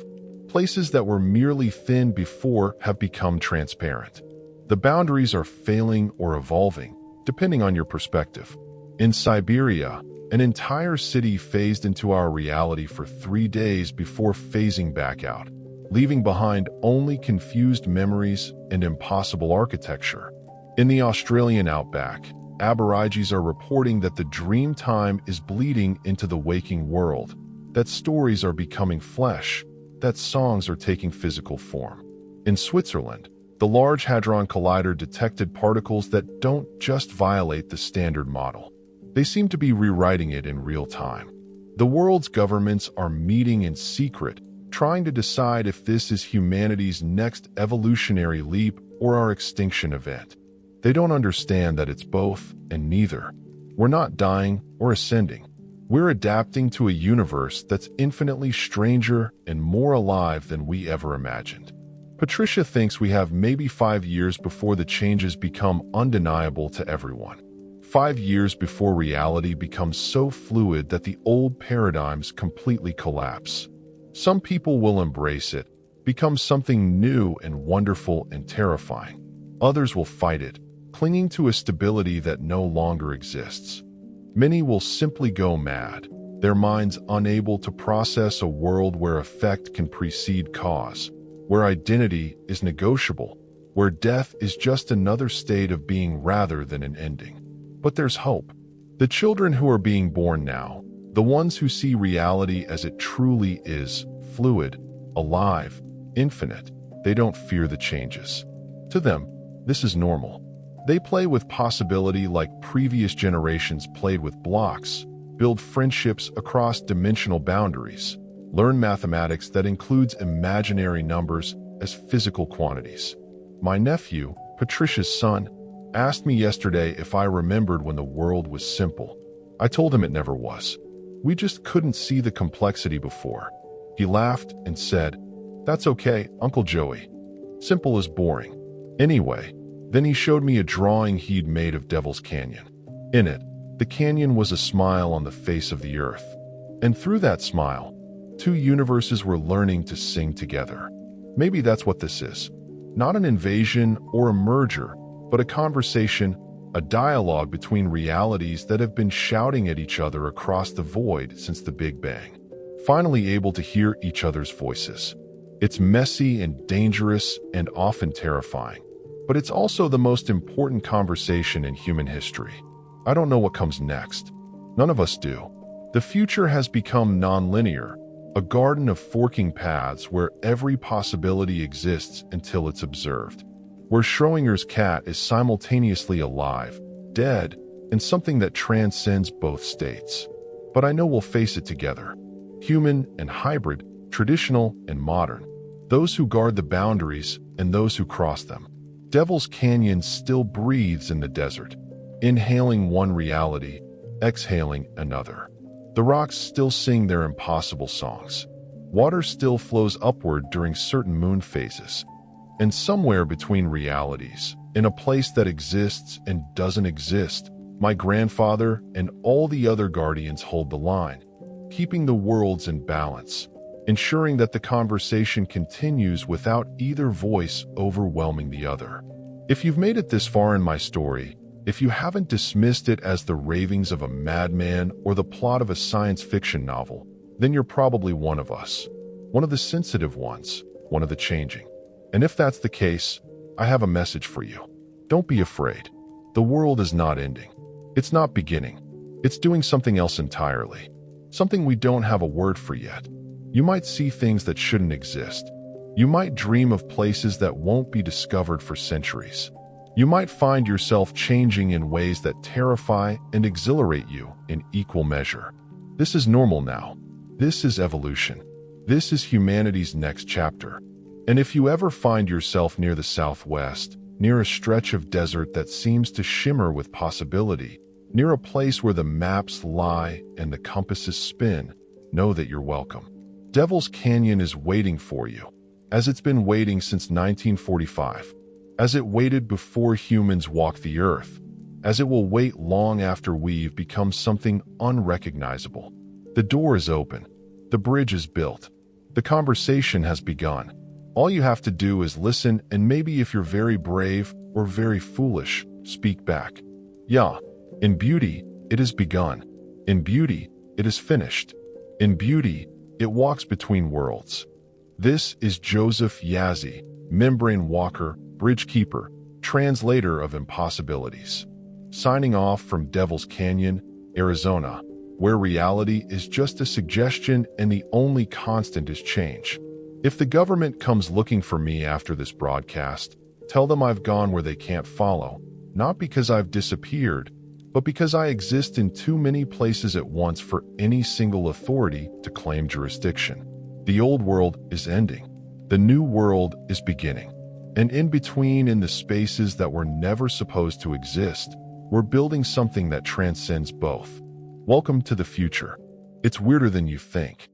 Speaker 1: Places that were merely thin before have become transparent. The boundaries are failing or evolving, depending on your perspective. In Siberia, an entire city phased into our reality for 3 days before phasing back out, leaving behind only confused memories and impossible architecture. In the Australian outback, Aborigines are reporting that the dream time is bleeding into the waking world, that stories are becoming flesh, that songs are taking physical form. In Switzerland, the Large Hadron Collider detected particles that don't just violate the standard model. They seem to be rewriting it in real time. The world's governments are meeting in secret, trying to decide if this is humanity's next evolutionary leap or our extinction event. They don't understand that it's both and neither. We're not dying or ascending. We're adapting to a universe that's infinitely stranger and more alive than we ever imagined. Patricia thinks we have maybe 5 years before the changes become undeniable to everyone. 5 years before reality becomes so fluid that the old paradigms completely collapse. Some people will embrace it, become something new and wonderful and terrifying. Others will fight it, clinging to a stability that no longer exists. Many will simply go mad, their minds unable to process a world where effect can precede cause, where identity is negotiable, where death is just another state of being rather than an ending. But there's hope. The children who are being born now, the ones who see reality as it truly is, fluid, alive, infinite, they don't fear the changes. To them, this is normal. They play with possibility like previous generations played with blocks, build friendships across dimensional boundaries, learn mathematics that includes imaginary numbers as physical quantities. My nephew, Patricia's son, asked me yesterday if I remembered when the world was simple. I told him it never was. We just couldn't see the complexity before. He laughed and said, "That's okay, Uncle Joey. Simple is boring." Anyway, then he showed me a drawing he'd made of Devil's Canyon. In it, the canyon was a smile on the face of the earth. And through that smile, 2 universes were learning to sing together. Maybe that's what this is. Not an invasion or a merger, but a conversation, a dialogue between realities that have been shouting at each other across the void since the Big Bang, finally able to hear each other's voices. It's messy and dangerous and often terrifying, but it's also the most important conversation in human history. I don't know what comes next. None of us do. The future has become non-linear, a garden of forking paths where every possibility exists until it's observed, where Schrodinger's cat is simultaneously alive, dead, and something that transcends both states. But I know we'll face it together. Human and hybrid, traditional and modern. Those who guard the boundaries and those who cross them. Devil's Canyon still breathes in the desert, inhaling one reality, exhaling another. The rocks still sing their impossible songs. Water still flows upward during certain moon phases. And somewhere between realities, in a place that exists and doesn't exist, my grandfather and all the other guardians hold the line, keeping the worlds in balance, ensuring that the conversation continues without either voice overwhelming the other. If you've made it this far in my story, if you haven't dismissed it as the ravings of a madman or the plot of a science fiction novel, then you're probably one of us. One of the sensitive ones, one of the changing. And if that's the case, I have a message for you. Don't be afraid. The world is not ending. It's not beginning. It's doing something else entirely. Something we don't have a word for yet. You might see things that shouldn't exist. You might dream of places that won't be discovered for centuries. You might find yourself changing in ways that terrify and exhilarate you in equal measure. This is normal now. This is evolution. This is humanity's next chapter. And if you ever find yourself near the Southwest, near a stretch of desert that seems to shimmer with possibility, near a place where the maps lie and the compasses spin, know that you're welcome. Devil's Canyon is waiting for you, as it's been waiting since 1945, as it waited before humans walked the earth, as it will wait long after we've become something unrecognizable. The door is open. The bridge is built. The conversation has begun. All you have to do is listen, and maybe if you're very brave or very foolish, speak back. Yeah, in beauty, it has begun. In beauty, it is finished. In beauty, it walks between worlds. This is Joseph Yazzie, membrane walker, bridge keeper, translator of impossibilities. Signing off from Devil's Canyon, Arizona, where reality is just a suggestion and the only constant is change. If the government comes looking for me after this broadcast, tell them I've gone where they can't follow, not because I've disappeared, but because I exist in too many places at once for any single authority to claim jurisdiction. The old world is ending. The new world is beginning. And in between, in the spaces that were never supposed to exist, we're building something that transcends both. Welcome to the future. It's weirder than you think.